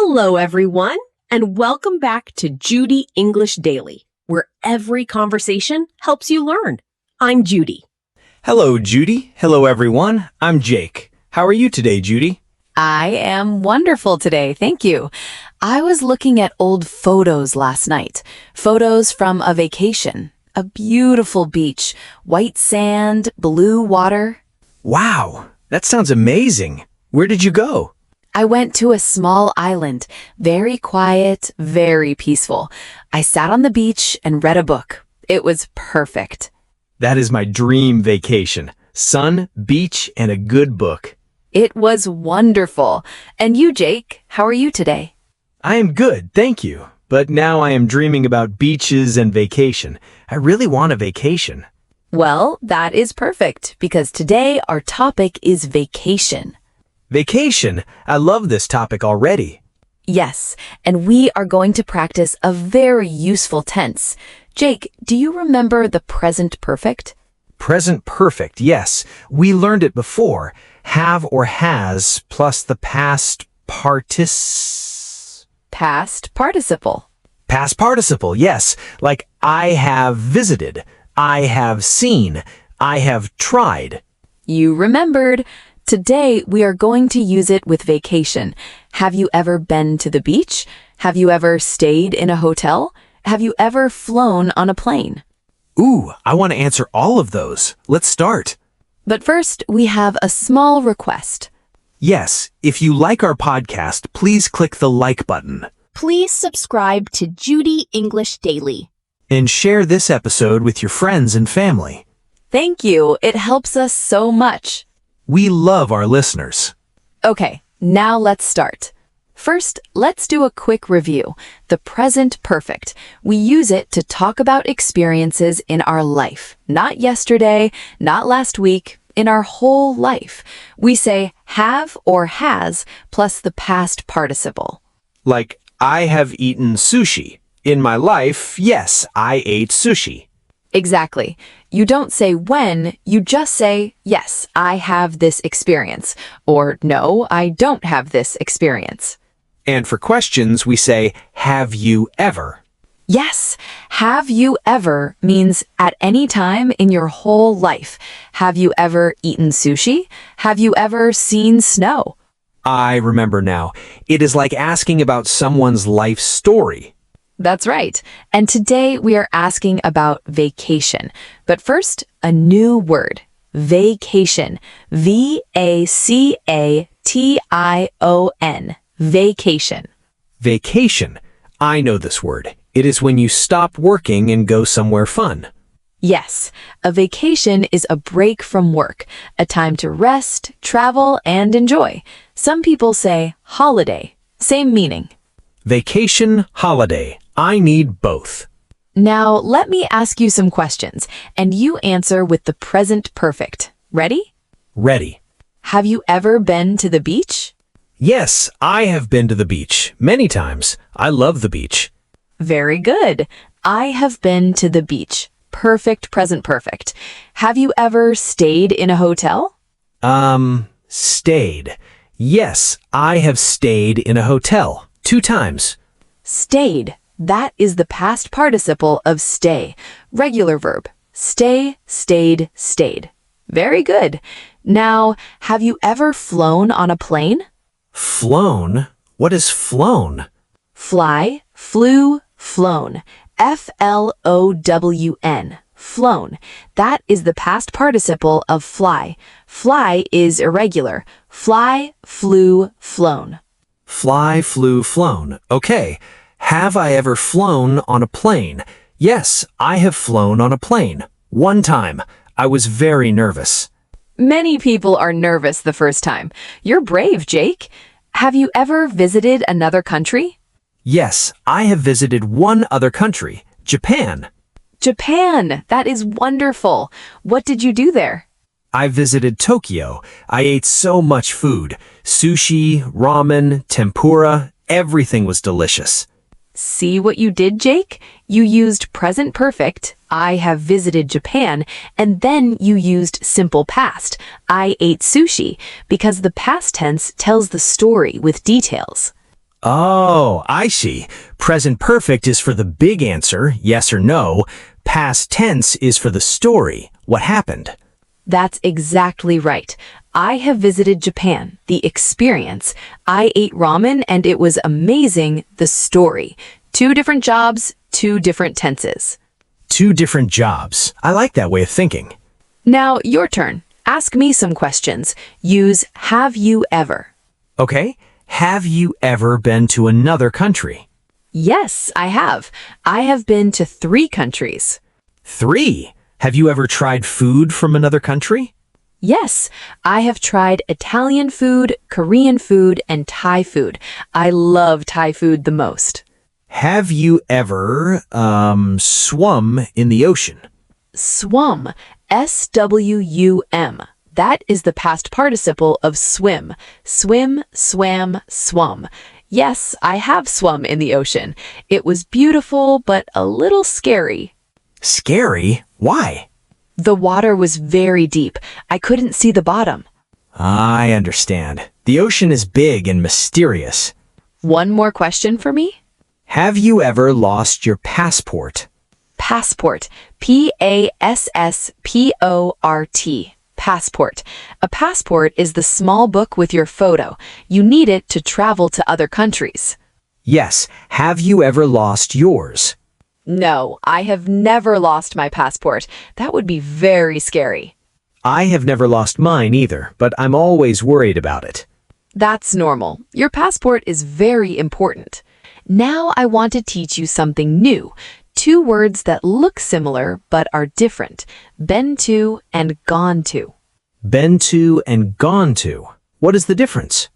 Hello, everyone, and welcome back to Judy English Daily, where every conversation helps you learn. I'm Judy. Hello, Judy. Hello, everyone. I'm Jake. How are you today, Judy? I am wonderful today, thank you. I was looking at old photos last night. Photos from a vacation. A beautiful beach, white sand, blue water. Wow, that sounds amazing. Where did you go? I went to a small island, very quiet, very peaceful. I sat on the beach and read a book. It was perfect. That is my dream vacation. Sun, beach, and a good book. It was wonderful. And you, Jake, how are you today? I am good, thank you. But now I am dreaming about beaches and vacation. I really want a vacation. Well, that is perfect because today our topic is vacation. Vacation? I love this topic already. Yes, and we are going to practice a very useful tense. Jake, do you remember the present perfect? Present perfect, yes. We learned it before. Have or has plus the past Past participle. Past participle, yes. Like I have visited, I have seen, I have tried. You remembered. Today, we are going to use it with vacation. Have you ever been to the beach? Have you ever stayed in a hotel? Have you ever flown on a plane? Ooh, I want to answer all of those. Let's start. But first, we have a small request. Yes, if you like our podcast, please click the like button. Please subscribe to Judy English Daily. And share this episode with your friends and family. Thank you. It helps us so much. We love our listeners. Okay, now let's start. First, let's do a quick review. The present perfect. We use it to talk about experiences in our life. Not yesterday, not last week, in our whole life. We say have or has plus the past participle. Like, I have eaten sushi. In my life, yes, I ate sushi. Exactly. You don't say when, you just say, yes, I have this experience, or no, I don't have this experience. And for questions, we say, have you ever? Yes, have you ever means at any time in your whole life. Have you ever eaten sushi? Have you ever seen snow? I remember now. It is like asking about someone's life story. That's right. And today we are asking about vacation. But first, a new word. Vacation. V-A-C-A-T-I-O-N. Vacation. Vacation. I know this word. It is when you stop working and go somewhere fun. Yes, a vacation is a break from work, a time to rest, travel, and enjoy. Some people say holiday. Same meaning. Vacation, holiday. I need both. Now, let me ask you some questions, and you answer with the present perfect. Ready? Ready. Have you ever been to the beach? Yes, I have been to the beach many times. I love the beach. Very good. I have been to the beach. Perfect present perfect. Have you ever stayed in a hotel? Stayed. Yes, I have stayed in a hotel 2 times. Stayed. That is the past participle of stay. Regular verb. Stay, stayed, stayed. Very good. Now, have you ever flown on a plane? Flown? What is flown? Fly, flew, flown. F-L-O-W-N. Flown. That is the past participle of fly. Fly is irregular. Fly, flew, flown. Fly, flew, flown. Okay. Have I ever flown on a plane? Yes, I have flown on a plane. 1 time. I was very nervous. Many people are nervous the first time. You're brave, Jake. Have you ever visited another country? Yes, I have visited 1 other country, Japan. Japan. That is wonderful. What did you do there? I visited Tokyo. I ate so much food. Sushi, ramen, tempura, everything was delicious. See what you did, Jake? You used present perfect, I have visited Japan, and then you used simple past, I ate sushi, because the past tense tells the story with details. Oh, I see. Present perfect is for the big answer, yes or no. Past tense is for the story, what happened. That's exactly right. I have visited Japan, the experience. I ate ramen and it was amazing, the story. 2 different jobs, 2 different tenses. 2 different jobs. I like that way of thinking. Now, your turn. Ask me some questions. Use have you ever. Okay. Have you ever been to another country? Yes, I have. I have been to 3 countries. 3. Have you ever tried food from another country? Yes, I have tried Italian food, Korean food, and Thai food. I love Thai food the most. Have you ever, swum in the ocean? Swum. S-W-U-M. That is the past participle of swim. Swim, swam, swum. Yes, I have swum in the ocean. It was beautiful, but a little scary. Scary? Why? The water was very deep. I couldn't see the bottom. I understand. The ocean is big and mysterious. One more question for me? Have you ever lost your passport? Passport. P-A-S-S-P-O-R-T. Passport. A passport is the small book with your photo. You need it to travel to other countries. Yes. Have you ever lost yours? No, I have never lost my passport. That would be very scary. I have never lost mine either, but I'm always worried about it. That's normal. Your passport is very important. Now I want to teach you something new. 2 words that look similar but are different. Been to and gone to. Been to and gone to. What is the difference?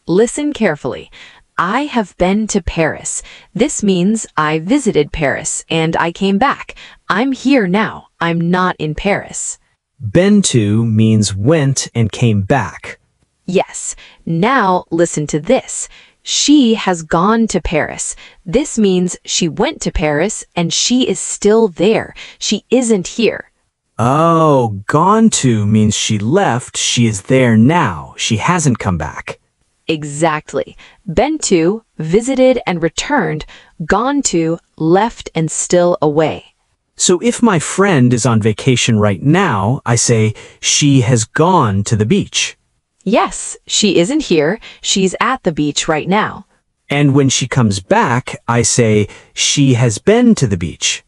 Listen carefully. I have been to Paris. This means I visited Paris and I came back. I'm here now. I'm not in Paris. Been to means went and came back. Yes. Now listen to this. She has gone to Paris. This means she went to Paris and she is still there. She isn't here. Oh, gone to means she left. She is there now. She hasn't come back. Exactly. Been to, visited and returned. Gone to, left and still away. So if my friend is on vacation right now, I say, she has gone to the beach. Yes, she isn't here. She's at the beach right now. And when she comes back, I say, she has been to the beach.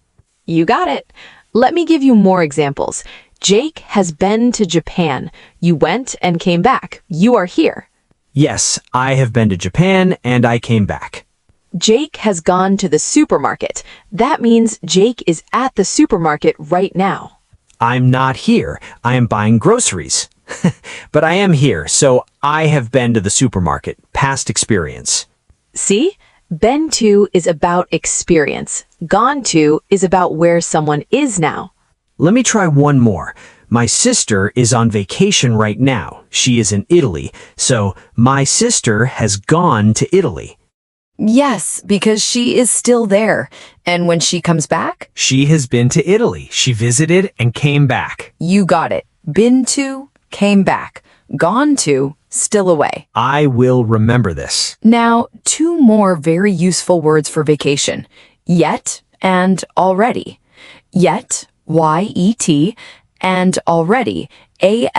You got it. Let me give you more examples. Jake has been to Japan. You went and came back. You are here. Yes, I have been to Japan and I came back. Jake has gone to the supermarket. That means Jake is at the supermarket right now. I'm not here. I am buying groceries. But I am here, so I have been to the supermarket. Past experience. See? Been to is about experience. Gone to is about where someone is now. Let me try one more. My sister is on vacation right now. She is in Italy, so my sister has gone to Italy. Yes, because she is still there. And when she comes back? She has been to Italy. She visited and came back. You got it. Been to, came back. Gone to, still away. I will remember this. Now, 2 more very useful words for vacation. Yet and already. Yet, Y-E-T, and already, A-L-R-E-A-D-Y.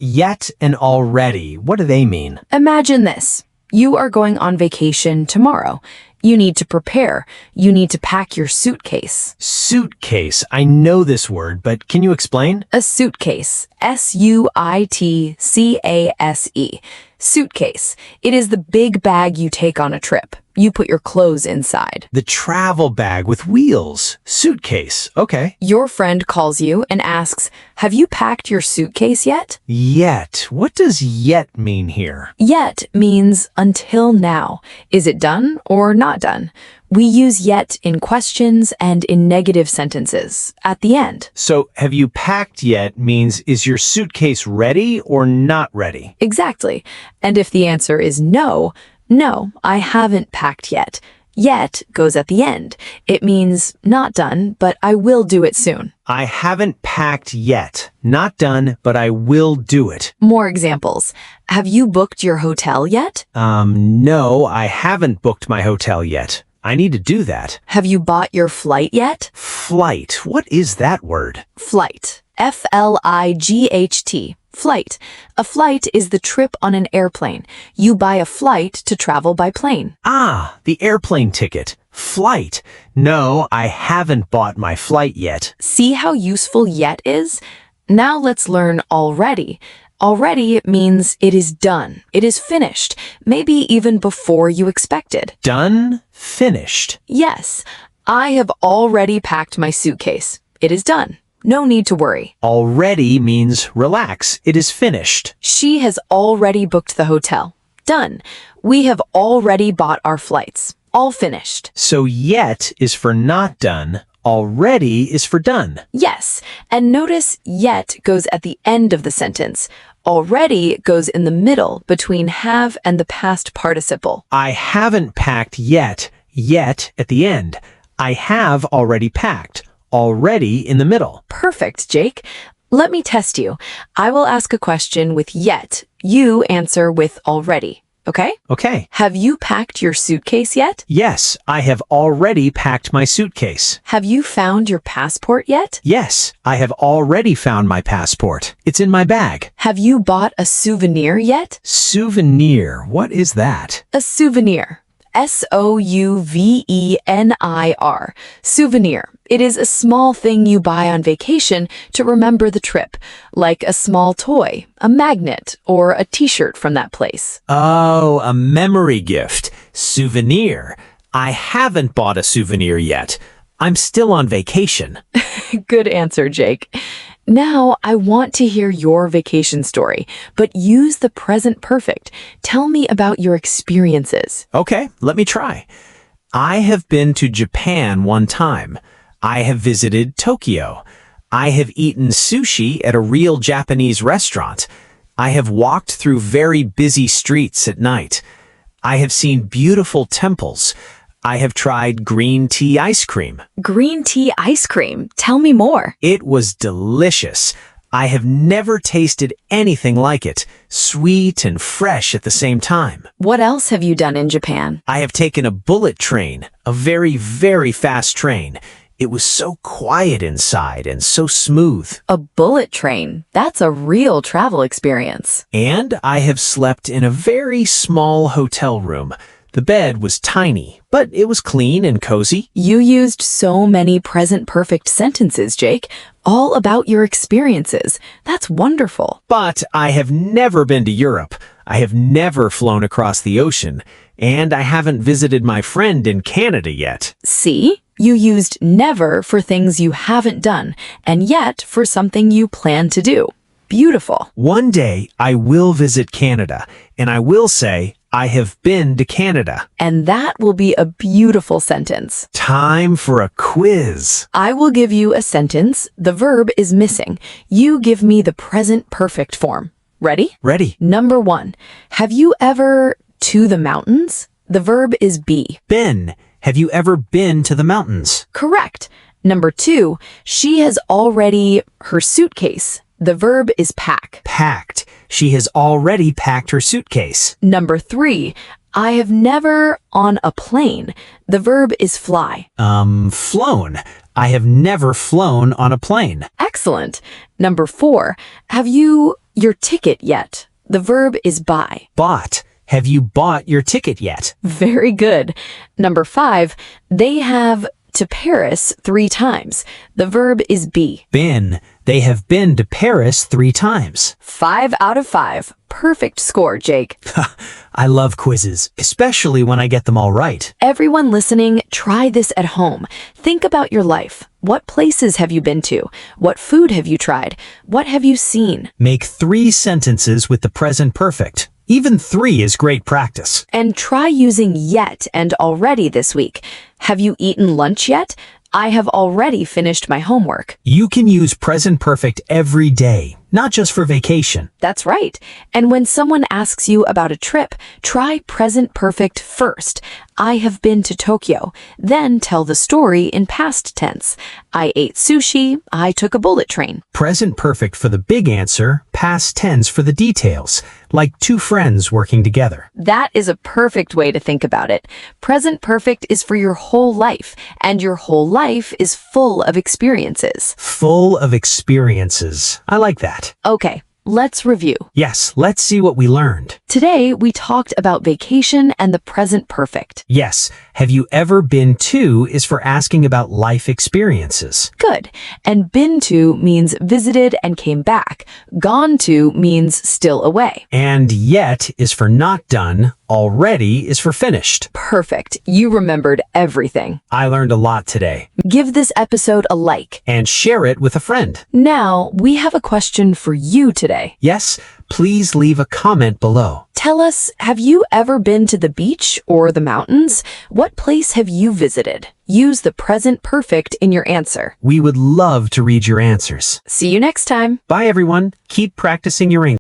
Yet and already. What do they mean? Imagine this. You are going on vacation tomorrow. You need to prepare. You need to pack your suitcase. Suitcase. I know this word, but can you explain? A suitcase. S-U-I-T-C-A-S-E. Suitcase. It is the big bag you take on a trip. You put your clothes inside. The travel bag with wheels. Suitcase. Okay. Your friend calls you and asks, "Have you packed your suitcase yet?" Yet. What does yet mean here? Yet means until now. Is it done or not done? We use yet in questions and in negative sentences at the end. So, have you packed yet means is your suitcase ready or not ready? Exactly. And if the answer is no, no, I haven't packed yet. Yet goes at the end. It means not done, but I will do it soon. I haven't packed yet. Not done, but I will do it. More examples. Have you booked your hotel yet? No, I haven't booked my hotel yet. I need to do that. Have you bought your flight yet? Flight. What is that word? Flight. F-L-I-G-H-T. Flight. A flight is the trip on an airplane. You buy a flight to travel by plane. Ah, the airplane ticket. Flight. No, I haven't bought my flight yet. See how useful yet is? Now let's learn already. Already means it is done. It is finished. Maybe even before you expected. Done? Finished. Yes. I have already packed my suitcase. It is done. No need to worry. Already means relax. It is finished. She has already booked the hotel. Done. We have already bought our flights. All finished. So yet is for not done. Already is for done. Yes. And notice yet goes at the end of the sentence. Already goes in the middle between have and the past participle. I haven't packed yet. Yet at the end. I have already packed. Already in the middle. Perfect, Jake. Let me test you. I will ask a question with yet. You answer with already. Okay? Okay. Have you packed your suitcase yet? Yes, I have already packed my suitcase. Have you found your passport yet? Yes, I have already found my passport. It's in my bag. Have you bought a souvenir yet? Souvenir. What is that? A souvenir. S-O-U-V-E-N-I-R. Souvenir. It is a small thing you buy on vacation to remember the trip, like a small toy, a magnet, or a t-shirt from that place. Oh, a memory gift. Souvenir. I haven't bought a souvenir yet. I'm still on vacation. Good answer, Jake. Now, I want to hear your vacation story, but use the present perfect. Tell me about your experiences. Okay, let me try. I have been to Japan one time. I have visited Tokyo. I have eaten sushi at a real Japanese restaurant. I have walked through very busy streets at night. I have seen beautiful temples. I have tried green tea ice cream. Green tea ice cream. Tell me more. It was delicious. I have never tasted anything like it, sweet and fresh at the same time. What else have you done in Japan? I have taken a bullet train, a very, very fast train. It was so quiet inside and so smooth. A bullet train. That's a real travel experience. And I have slept in a very small hotel room. The bed was tiny, but it was clean and cozy. You used so many present perfect sentences, Jake, all about your experiences. That's wonderful. But I have never been to Europe. I have never flown across the ocean. And I haven't visited my friend in Canada yet. See? You used never for things you haven't done, and yet for something you plan to do. Beautiful. One day, I will visit Canada, and I will say, I have been to Canada. And that will be a beautiful sentence. Time for a quiz. I will give you a sentence. The verb is missing. You give me the present perfect form. Ready? Ready. Number 1. Have you ever to the mountains? The verb is be. Been. Have you ever been to the mountains? Correct. Number 2. She has already her suitcase. The verb is pack. Packed. She has already packed her suitcase. Number 3. I have never on a plane. The verb is fly. Flown. I have never flown on a plane. Excellent. Number 4. Have you your ticket yet? The verb is buy. Bought. Have you bought your ticket yet? Very good. Number 5. They have to Paris 3 times. The verb is be. Been. They have been to Paris 3 times. 5 out of 5. Perfect score, Jake. I love quizzes, especially when I get them all right. Everyone listening, try this at home. Think about your life. What places have you been to? What food have you tried? What have you seen? Make 3 sentences with the present perfect. Even 3 is great practice. And try using yet and already this week. Have you eaten lunch yet? I have already finished my homework. You can use present perfect every day. not just for vacation. That's right. And when someone asks you about a trip, try present perfect first. I have been to Tokyo. Then tell the story in past tense. I ate sushi. I took a bullet train. Present perfect for the big answer, past tense for the details, like two friends working together. That is a perfect way to think about it. Present perfect is for your whole life, and your whole life is full of experiences. Full of experiences. I like that. Okay, let's review. Yes, let's see what we learned. Today, we talked about vacation and the present perfect. Yes, have you ever been to is for asking about life experiences. Good. And been to means visited and came back. Gone to means still away. And yet is for not done. Already is for finished. Perfect. You remembered everything. I learned a lot today. Give this episode a like. And share it with a friend. Now, we have a question for you today. Yes, please leave a comment below. Tell us, have you ever been to the beach or the mountains? What place have you visited? Use the present perfect in your answer. We would love to read your answers. See you next time. Bye everyone. Keep practicing your English.